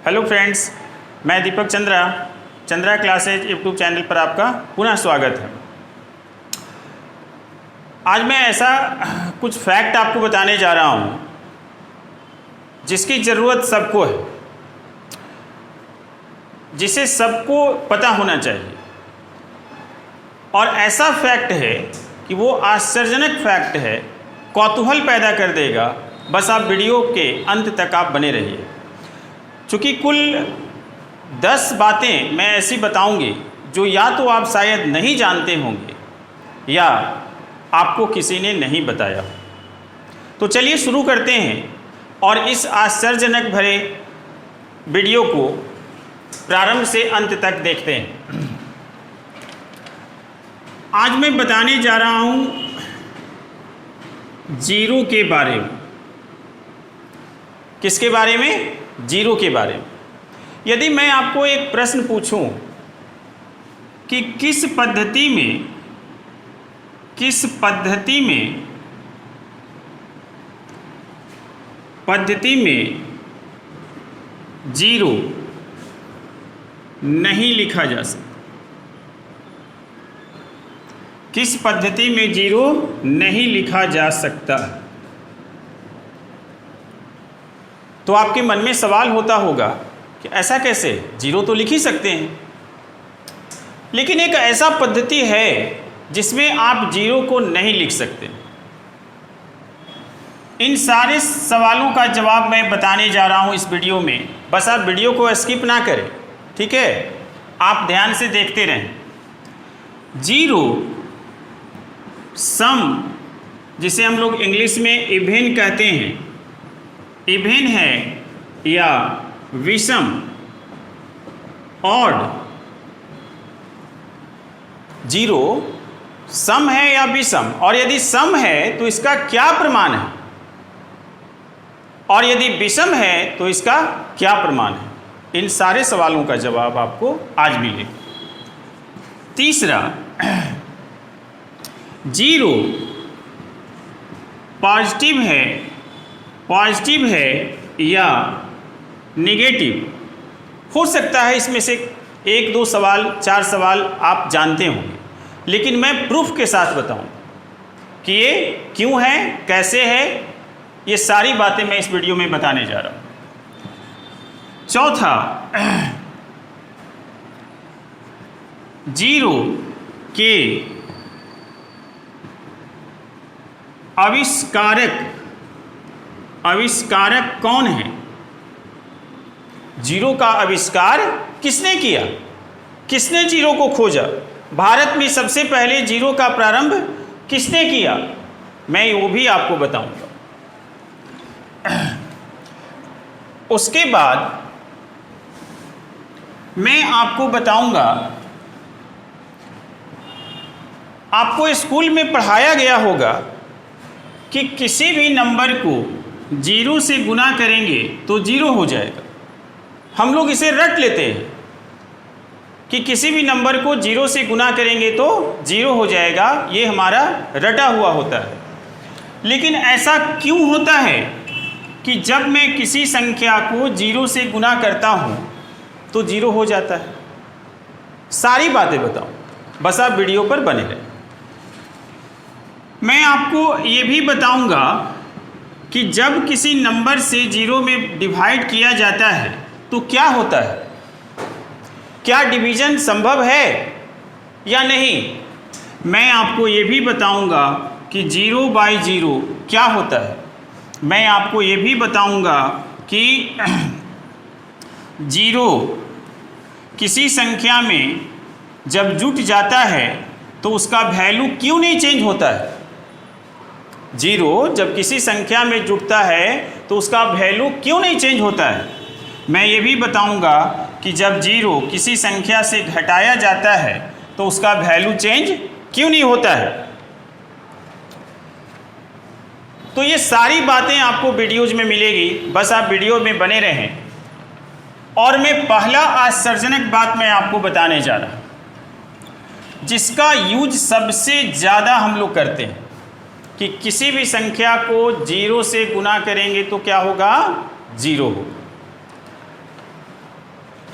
Hello friends, मैं दीपक Chandra classes YouTube channel पर आपका पुनः स्वागत है। आज मैं ऐसा कुछ फैक्ट आपको बताने जा रहा हूँ जिसकी ज़रूरत सबको है, जिसे सबको पता होना चाहिए। और ऐसा फैक्ट है कि वो आश्चर्यजनक फैक्ट है, कौतूहल पैदा कर देगा। बस आप वीडियो के अंत तक आप बने रहिए, चूँकि कुल 10 बातें मैं ऐसी बताऊंगी जो या तो आप शायद नहीं जानते होंगे या आपको किसी ने नहीं बताया। तो चलिए शुरू करते हैं और इस आश्चर्यजनक भरे वीडियो को प्रारंभ से अंत तक देखते हैं। आज मैं बताने जा रहा हूं जीरो के बारे में। किसके बारे में? जीरो के बारे में। यदि मैं आपको एक प्रश्न पूछूं कि किस पद्धति में जीरो नहीं लिखा जा सकता, किस पद्धति में जीरो नहीं लिखा जा सकता, तो आपके मन में सवाल होता होगा कि ऐसा कैसे? जीरो तो लिख ही सकते हैं। लेकिन एक ऐसा पद्धति है जिसमें आप जीरो को नहीं लिख सकते। इन सारे सवालों का जवाब मैं बताने जा रहा हूं इस वीडियो में। बस आप वीडियो को स्किप ना करें, ठीक है? आप ध्यान से देखते रहें। जीरो सम, जिसे हम लोग इंग्लिश में इवन कहते हैं, इवन है या विषम, ऑड। जीरो सम है या विषम, और यदि सम है तो इसका क्या प्रमाण है, और यदि विषम है तो इसका क्या प्रमाण है? इन सारे सवालों का जवाब आपको आज मिलेगा। तीसरा, जीरो पॉजिटिव है या नेगेटिव। हो सकता है इसमें से 1, 2 सवाल, 4 सवाल आप जानते होंगे, लेकिन मैं प्रूफ के साथ बताऊं कि ये क्यों है, कैसे है, ये सारी बातें मैं इस वीडियो में बताने जा रहा हूं। चौथा, जीरो के आविष्कारक कौन है? जीरो का आविष्कार किसने किया? किसने जीरो को खोजा? भारत में सबसे पहले जीरो का प्रारंभ किसने किया? मैं वो भी आपको बताऊंगा। उसके बाद मैं आपको बताऊंगा, आपको स्कूल में पढ़ाया गया होगा कि किसी भी नंबर को जीरो से गुना करेंगे तो जीरो हो जाएगा। हम लोग इसे रट लेते हैं कि किसी भी नंबर को जीरो से गुना करेंगे तो जीरो हो जाएगा, ये हमारा रटा हुआ होता है। लेकिन ऐसा क्यों होता है कि जब मैं किसी संख्या को जीरो से गुना करता हूँ तो जीरो हो जाता है? सारी बातें बताऊँ, बस आप वीडियो पर बने रहें। मैं आपको ये भी बताऊंगा कि जब किसी नंबर से जीरो में डिवाइड किया जाता है तो क्या होता है, क्या डिवीजन संभव है या नहीं। मैं आपको ये भी बताऊंगा कि 0/0 क्या होता है। मैं आपको ये भी बताऊंगा कि जीरो किसी संख्या में जब जुट जाता है तो उसका वैल्यू क्यों नहीं चेंज होता है। जीरो जब किसी संख्या में जुड़ता है तो उसका वैल्यू क्यों नहीं चेंज होता है। मैं ये भी बताऊंगा कि जब जीरो किसी संख्या से घटाया जाता है तो उसका वैल्यू चेंज क्यों नहीं होता है। तो ये सारी बातें आपको वीडियोज में मिलेगी, बस आप वीडियो में बने रहें। और मैं पहला आश्चर्यजनक बात मैं आपको बताने जा रहा हूं, जिसका यूज सबसे ज़्यादा हम लोग करते हैं कि किसी भी संख्या को जीरो से गुना करेंगे तो क्या होगा? जीरो होगा।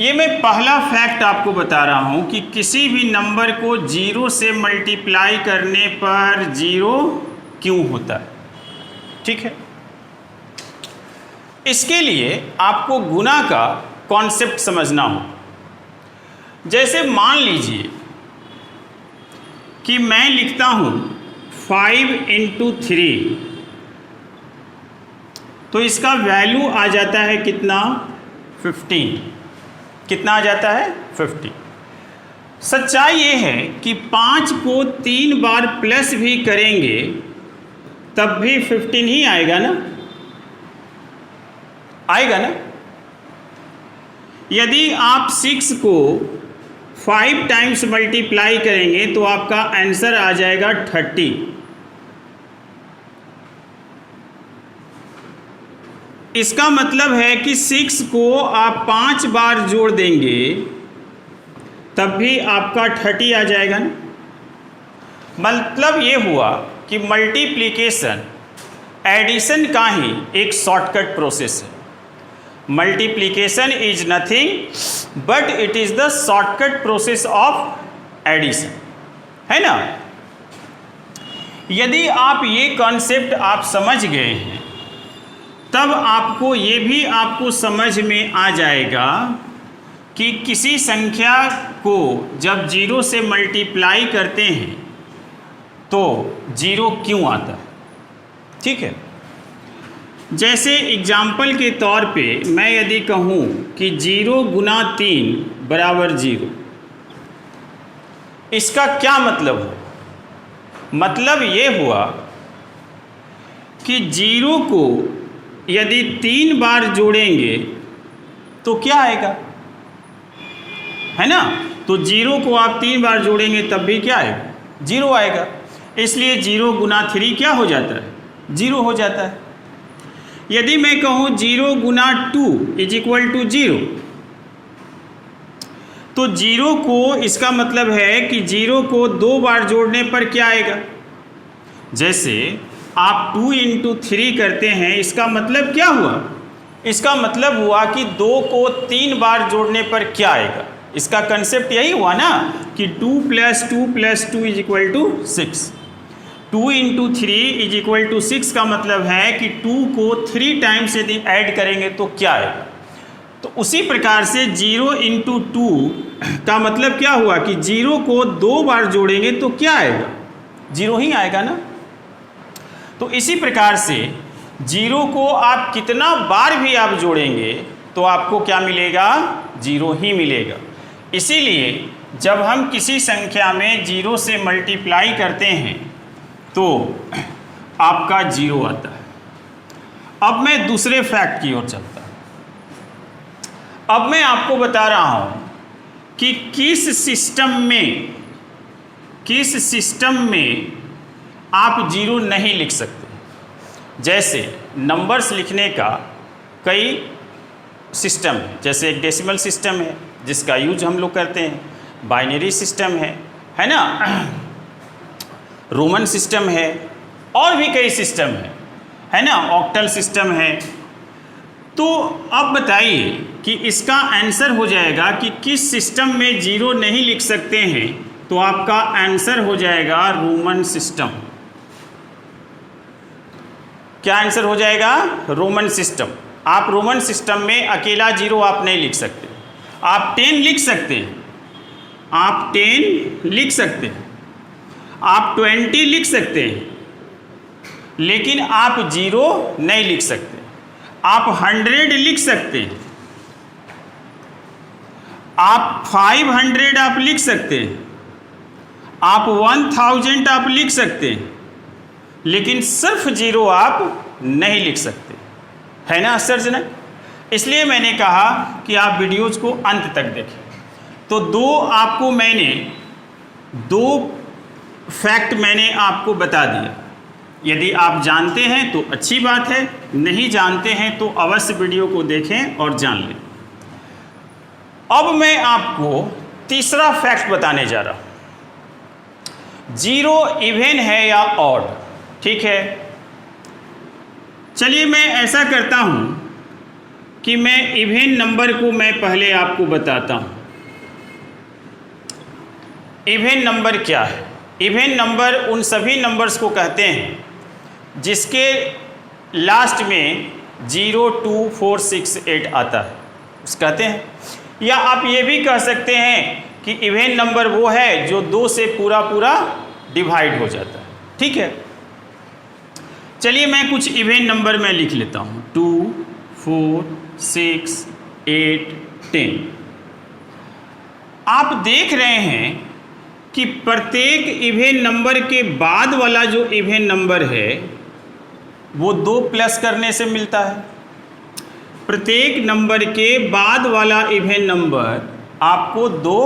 ये मैं पहला फैक्ट आपको बता रहा हूं कि किसी भी नंबर को 0 से मल्टीप्लाई करने पर 0 क्यों होता है। ठीक है, इसके लिए आपको गुना का कॉन्सेप्ट समझना हो। जैसे मान लीजिए कि मैं लिखता हूं 5 × 3, तो इसका वैल्यू आ जाता है कितना, 15। कितना आ जाता है, 50। सच्चाई ये है कि 5 को 3 बार प्लस भी करेंगे तब भी 15 ही आएगा ना, आएगा ना। यदि आप 6 को 5 टाइम्स मल्टीप्लाई करेंगे तो आपका आंसर आ जाएगा 30। इसका मतलब है कि 6 को आप 5 बार जोड़ देंगे तब भी आपका 30 आ जाएगा ना। मतलब ये हुआ कि मल्टीप्लिकेशन एडिशन का ही एक शॉर्टकट प्रोसेस है। Multiplication is nothing but it is the shortcut process of addition, है ना। यदि आप ये कॉन्सेप्ट आप समझ गए हैं तब आपको ये भी आपको समझ में आ जाएगा कि किसी संख्या को जब 0 से मल्टीप्लाई करते हैं तो 0 क्यों आता है। ठीक है, जैसे एग्जाम्पल के तौर पे मैं यदि कहूँ कि 0 × 3 = 0, इसका क्या मतलब हो। मतलब ये हुआ कि 0 को यदि 3 बार जोड़ेंगे तो क्या आएगा, है ना। तो 0 को आप 3 बार जोड़ेंगे तब भी क्या आएगा, 0 आएगा। इसलिए 0 × 3 क्या हो जाता है, 0 हो जाता है। यदि मैं कहूँ 0 × 2 = 0, तो 0 को, इसका मतलब है कि 0 को 2 बार जोड़ने पर क्या आएगा। जैसे आप 2 × 3 करते हैं, इसका मतलब क्या हुआ, इसका मतलब हुआ कि 2 को 3 बार जोड़ने पर क्या आएगा। इसका कंसेप्ट यही हुआ ना कि 2 + 2 + 2 = 6। 2 × 3 = 6 का मतलब है कि 2 को 3 टाइम्स यदि ऐड करेंगे तो क्या आएगा। तो उसी प्रकार से 0 × 2 का मतलब क्या हुआ कि 0 को 2 बार जोड़ेंगे तो क्या आएगा, 0 ही आएगा ना। तो इसी प्रकार से 0 को आप कितना बार भी आप जोड़ेंगे तो आपको क्या मिलेगा, 0 ही मिलेगा। इसीलिए जब हम किसी संख्या में 0 से मल्टीप्लाई करते हैं तो आपका 0 आता है। अब मैं दूसरे फैक्ट की ओर चलता हूँ। अब मैं आपको बता रहा हूँ कि किस सिस्टम में आप 0 नहीं लिख सकते। जैसे नंबर्स लिखने का कई सिस्टम है, जैसे एक डेसिमल सिस्टम है जिसका यूज हम लोग करते हैं, बाइनरी सिस्टम है ना, रोमन सिस्टम है, और भी कई सिस्टम है ना, ऑक्टल सिस्टम है। तो अब बताइए कि इसका आंसर हो जाएगा कि किस सिस्टम में 0 नहीं लिख सकते हैं, तो आपका आंसर हो जाएगा रोमन सिस्टम। क्या आंसर हो जाएगा, रोमन सिस्टम। आप रोमन सिस्टम में अकेला 0 आप नहीं लिख सकते। आप 10 लिख सकते हैं, आप 10 लिख सकते हैं, आप 20 लिख सकते हैं, लेकिन आप 0 नहीं लिख सकते। आप 100 लिख सकते हैं, आप 500 आप लिख सकते हैं, आप 1000 आप लिख सकते हैं, लेकिन सिर्फ 0 आप नहीं लिख सकते, है ना आश्चर्यजनक। इसलिए मैंने कहा कि आप वीडियोज़ को अंत तक देखें। तो दो फैक्ट मैंने आपको बता दिया। यदि आप जानते हैं तो अच्छी बात है, नहीं जानते हैं तो अवश्य वीडियो को देखें और जान लें। अब मैं आपको तीसरा फैक्ट बताने जा रहा हूँ। 0 इवन है या ऑड, ठीक है। चलिए मैं ऐसा करता हूँ कि मैं इवन नंबर को मैं पहले आपको बताता हूँ। इवन नंबर क्या है? इवन नंबर उन सभी नंबर्स को कहते हैं जिसके लास्ट में 0, 2, 4, 6, 8 आता है, उस कहते हैं। या आप ये भी कह सकते हैं कि इवन नंबर वो है जो 2 से पूरा पूरा डिवाइड हो जाता है। ठीक है, चलिए मैं कुछ इवन नंबर में लिख लेता हूँ। 2, 4, 6, 8, 10। आप देख रहे हैं कि प्रत्येक इवन नंबर के बाद वाला जो इवन नंबर है वो 2 प्लस करने से मिलता है। प्रत्येक नंबर के बाद वाला इवन नंबर आपको 2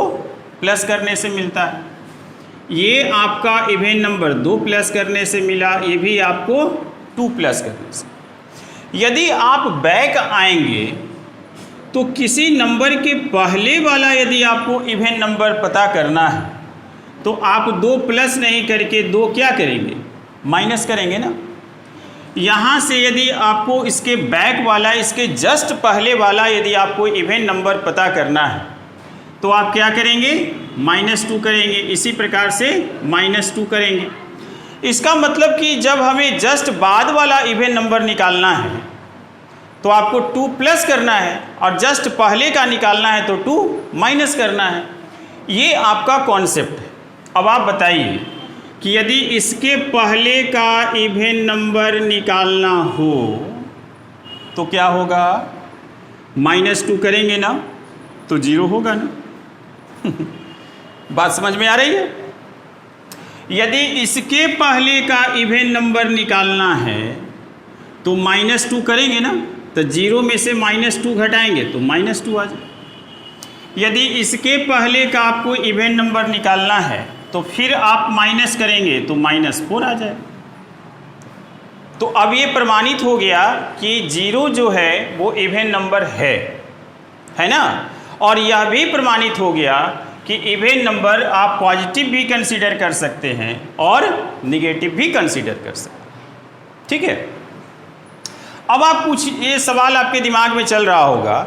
प्लस करने से मिलता है। ये आपका इवन नंबर 2 प्लस करने से मिला, ये भी आपको 2 प्लस करने से। यदि आप बैक आएंगे तो किसी नंबर के पहले वाला यदि आपको इवन नंबर पता करना है तो आप 2 प्लस नहीं करके 2 क्या करेंगे? माइनस करेंगे ना। यहाँ से यदि आपको इसके बैक वाला, इसके जस्ट पहले वाला यदि आपको इवन नंबर पता करना है तो आप क्या करेंगे? -2 करेंगे। इसी प्रकार से -2 करेंगे। इसका मतलब कि जब हमें जस्ट बाद वाला इवन नंबर निकालना है तो आपको 2 प्लस करना है और जस्ट पहले का निकालना है तो 2 माइनस करना है। ये आपका कॉन्सेप्ट है। अब आप बताइए कि यदि इसके पहले का इवन नंबर निकालना हो तो क्या होगा? -2 करेंगे ना तो 0 होगा ना। बात समझ में आ रही है? यदि इसके पहले का इवन नंबर निकालना है तो -2 करेंगे ना, तो 0 में से -2 घटाएंगे तो -2 आ जाए। यदि इसके पहले का आपको इवन नंबर निकालना है तो फिर आप माइनस करेंगे तो -4 आ जाए। तो अब ये प्रमाणित हो गया कि 0 जो है वो इवन नंबर है ना। और यह भी प्रमाणित हो गया कि इवन नंबर आप पॉजिटिव भी कंसीडर कर सकते हैं और निगेटिव भी कंसीडर कर सकते हैं। ठीक है, अब आप कुछ ये सवाल आपके दिमाग में चल रहा होगा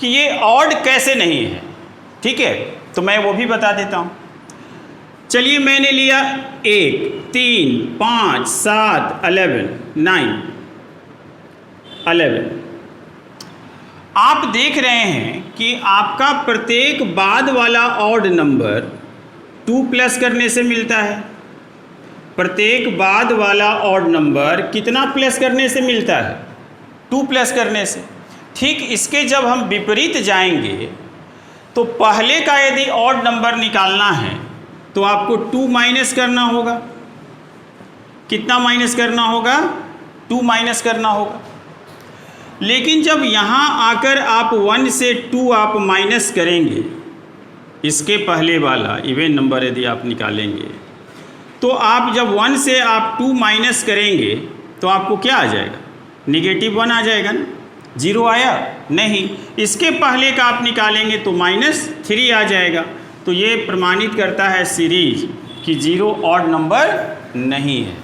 कि ये ऑड कैसे नहीं है। ठीक है, तो मैं वो भी बता देता हूँ। चलिए मैंने लिया 1, 3, 5, 7, 11, 9, 11। आप देख रहे हैं कि आपका प्रत्येक बाद वाला ऑड नंबर 2 प्लस करने से मिलता है। प्रत्येक बाद वाला ऑड नंबर कितना प्लस करने से मिलता है? 2 प्लस करने से। ठीक इसके जब हम विपरीत जाएंगे तो पहले का यदि ऑड नंबर निकालना है तो आपको 2 माइनस करना होगा। कितना माइनस करना होगा? 2 माइनस करना होगा। लेकिन जब यहाँ आकर आप 1 से 2 आप माइनस करेंगे, इसके पहले वाला इवन नंबर यदि आप निकालेंगे तो आप जब 1 से आप 2 माइनस करेंगे तो आपको क्या आ जाएगा? -1 आ जाएगा ना। 0 आया नहीं। इसके पहले का आप निकालेंगे तो -3 आ जाएगा। तो ये प्रमाणित करता है सीरीज कि 0 ऑड नंबर नहीं है।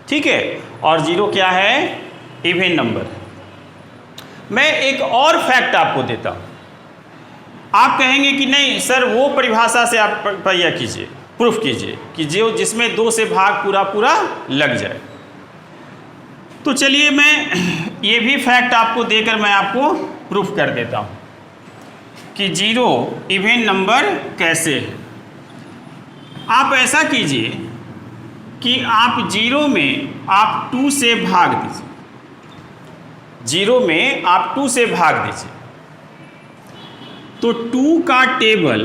ठीक है, और 0 क्या है? इवन नंबर है। मैं एक और फैक्ट आपको देता हूँ। आप कहेंगे कि नहीं सर वो परिभाषा से आप पहिया कीजिए, प्रूफ कीजिए कि जो जिसमें 2 से भाग पूरा पूरा लग जाए। तो चलिए मैं ये भी फैक्ट आपको देकर मैं आपको प्रूफ कर देता हूँ कि 0 इवन नंबर कैसे है। आप ऐसा कीजिए कि आप 0 में आप 2 से भाग दीजिए। 0 में आप 2 से भाग दीजिए तो 2 का टेबल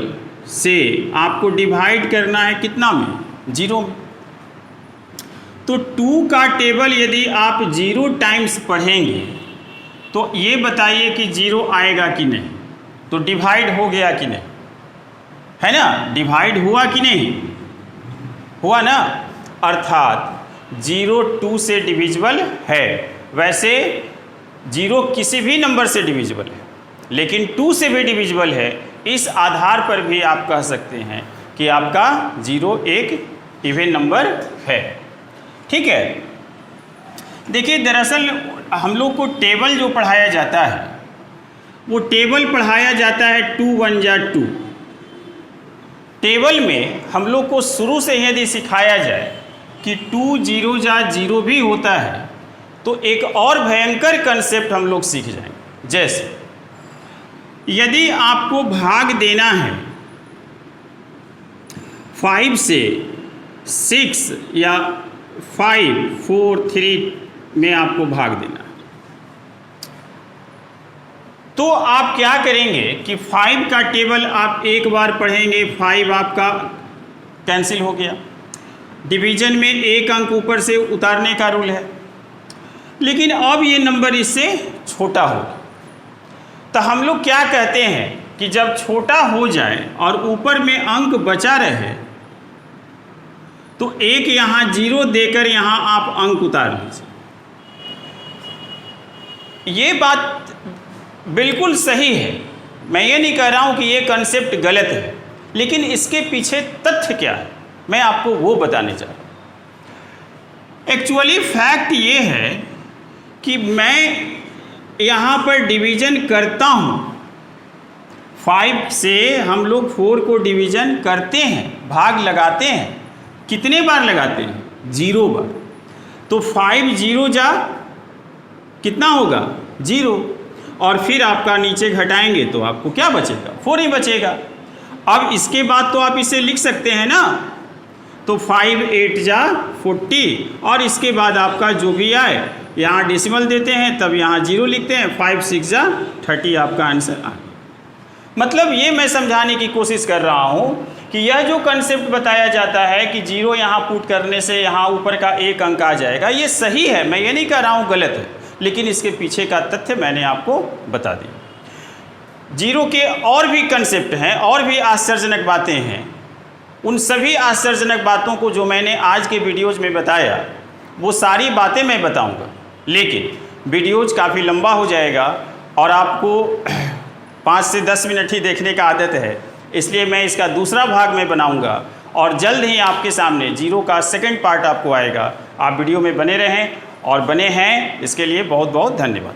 से आपको डिवाइड करना है कितना में? 0 में। तो 2 का टेबल यदि आप 0 टाइम्स पढ़ेंगे तो ये बताइए कि 0 आएगा कि नहीं? तो डिवाइड हो गया कि नहीं? है ना, डिवाइड हुआ कि नहीं? हुआ ना। अर्थात 0 2 से डिविजिबल है। वैसे 0 किसी भी नंबर से डिविजिबल है, लेकिन 2 से भी डिविजिबल है। इस आधार पर भी आप कह सकते हैं कि आपका 0 एक इवन नंबर है। ठीक है, देखिए दरअसल हम लोग को टेबल जो पढ़ाया जाता है वो टेबल पढ़ाया जाता है 2 1 जा 2। टेबल में हम लोग को शुरू से यदि सिखाया जाए कि 2 0 जा 0 भी होता है तो एक और भयंकर कंसेप्ट हम लोग सीख जाएंगे। जैसे यदि आपको भाग देना है 5 से 6 या 5 4 3 में आपको भाग देना है, तो आप क्या करेंगे कि 5 का टेबल आप एक बार पढ़ेंगे, 5 आपका कैंसिल हो गया। डिवीजन में एक अंक ऊपर से उतारने का रूल है, लेकिन अब ये नंबर इससे छोटा हो, तो हम लोग क्या कहते हैं कि जब छोटा हो जाए और ऊपर में अंक बचा रहे तो एक यहाँ 0 देकर यहाँ आप अंक उतार लीजिए। ये बात बिल्कुल सही है, मैं ये नहीं कह रहा हूँ कि ये कंसेप्ट गलत है, लेकिन इसके पीछे तथ्य क्या है मैं आपको वो बताने चाह रहा हूँ। एक्चुअली फैक्ट ये है कि मैं यहाँ पर डिवीज़न करता हूँ, 5 से हम लोग 4 को डिवीज़न करते हैं, भाग लगाते हैं। कितने बार लगाते हैं? 0 बार। तो 5 0 जा कितना होगा? 0। और फिर आपका नीचे घटाएंगे तो आपको क्या बचेगा? 4 ही बचेगा। अब इसके बाद तो आप इसे लिख सकते हैं ना, तो 5 8 जा 40 और इसके बाद आपका जो भी आए यहाँ डेसिमल देते हैं, तब यहाँ 0 लिखते हैं, 5 6 जा 30 आपका आंसर आ। मतलब ये मैं समझाने की कोशिश कर रहा हूँ कि यह जो कंसेप्ट बताया जाता है कि 0 यहाँ पुट करने से यहाँ ऊपर का एक अंक आ जाएगा, ये सही है, मैं ये नहीं कह रहा हूँ गलत है, लेकिन इसके पीछे का तथ्य मैंने आपको बता दिया। 0 के और भी कंसेप्ट हैं, और भी आश्चर्यजनक बातें हैं। उन सभी आश्चर्यजनक बातों को जो मैंने आज के वीडियोज़ में बताया वो सारी बातें मैं बताऊंगा, लेकिन वीडियोज़ काफ़ी लंबा हो जाएगा और आपको 5 से 10 मिनट ही देखने का आदत है, इसलिए मैं इसका दूसरा भाग में बनाऊंगा और जल्द ही आपके सामने 0 का सेकंड पार्ट आपको आएगा। आप वीडियो में बने रहें और बने हैं, इसके लिए बहुत बहुत धन्यवाद।